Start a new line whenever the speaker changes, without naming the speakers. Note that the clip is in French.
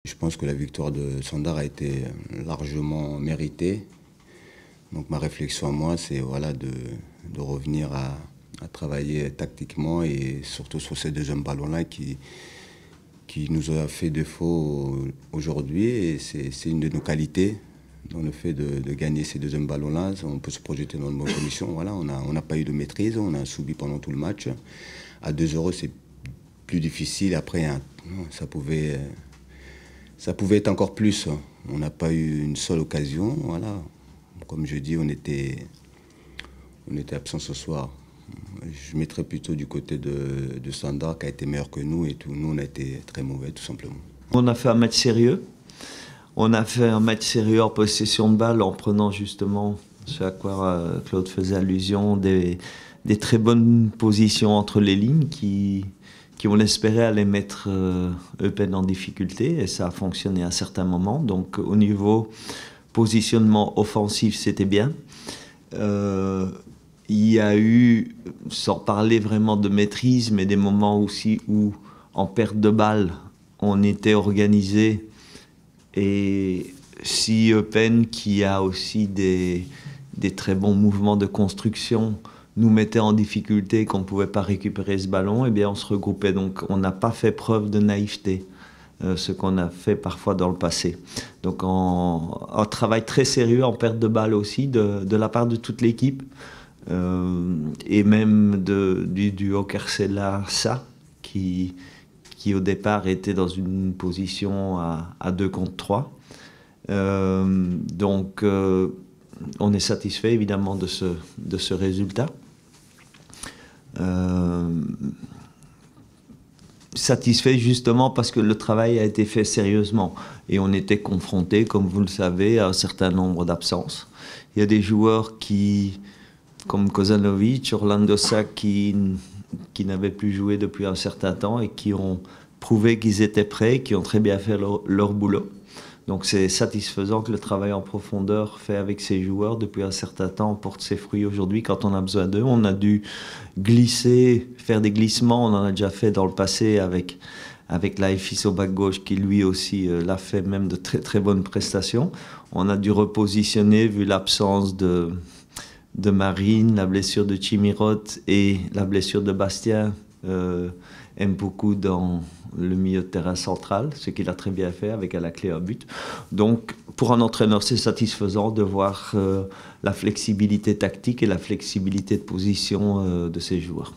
Je pense que la victoire de Sandar a été largement méritée. Donc ma réflexion à moi, c'est voilà, de revenir à travailler tactiquement et surtout sur ces deuxièmes ballons-là qui nous a fait défaut aujourd'hui. Et c'est une de nos qualités, dans le fait de gagner ces deuxièmes ballons-là. On peut se projeter dans de bonnes conditions. Voilà, on n'a pas eu de maîtrise, on a subi pendant tout le match. À 2-0, c'est plus difficile. Après, ça pouvait être encore plus. On n'a pas eu une seule occasion. Voilà. Comme je dis, on était absent ce soir. Je mettrais plutôt du côté de Sandar qui a été meilleur que nous et tout. Nous, on a été très mauvais, tout simplement.
On a fait un match sérieux. On a fait un match sérieux en possession de balle en prenant justement ce à quoi Claude faisait allusion, des très bonnes positions entre les lignes qui on espérait allaient mettre Eupen en difficulté et ça a fonctionné à certains moments. Donc au niveau positionnement offensif, c'était bien. Il y a eu, sans parler vraiment de maîtrise, mais des moments aussi où, en perte de balle, on était organisé. Et si Eupen, qui a aussi des très bons mouvements de construction, nous mettait en difficulté, qu'on ne pouvait pas récupérer ce ballon, eh bien on se regroupait. Donc on n'a pas fait preuve de naïveté, ce qu'on a fait parfois dans le passé. Donc un travail très sérieux en perte de balle aussi, de la part de toute l'équipe. Et même du duo Kercella-Sa qui au départ était dans une position à 2 contre 3. Donc on est satisfait évidemment de ce résultat. Satisfait justement parce que le travail a été fait sérieusement et on était confronté, comme vous le savez, à un certain nombre d'absences. Il y a des joueurs comme Kozanovic, Orlando Sa qui n'avaient plus joué depuis un certain temps et qui ont prouvé qu'ils étaient prêts, qui ont très bien fait leur boulot. Donc c'est satisfaisant que le travail en profondeur fait avec ces joueurs depuis un certain temps porte ses fruits aujourd'hui quand on a besoin d'eux. On a dû glisser, faire des glissements, on en a déjà fait dans le passé avec Laïfis au bac gauche qui lui aussi l'a fait même de très très bonnes prestations. On a dû repositionner vu l'absence de Marine, la blessure de Chimirot et la blessure de Bastien aime beaucoup dans le milieu de terrain central, ce qu'il a très bien fait avec à la clé un but. Donc pour un entraîneur, c'est satisfaisant de voir la flexibilité tactique et la flexibilité de position de ses joueurs.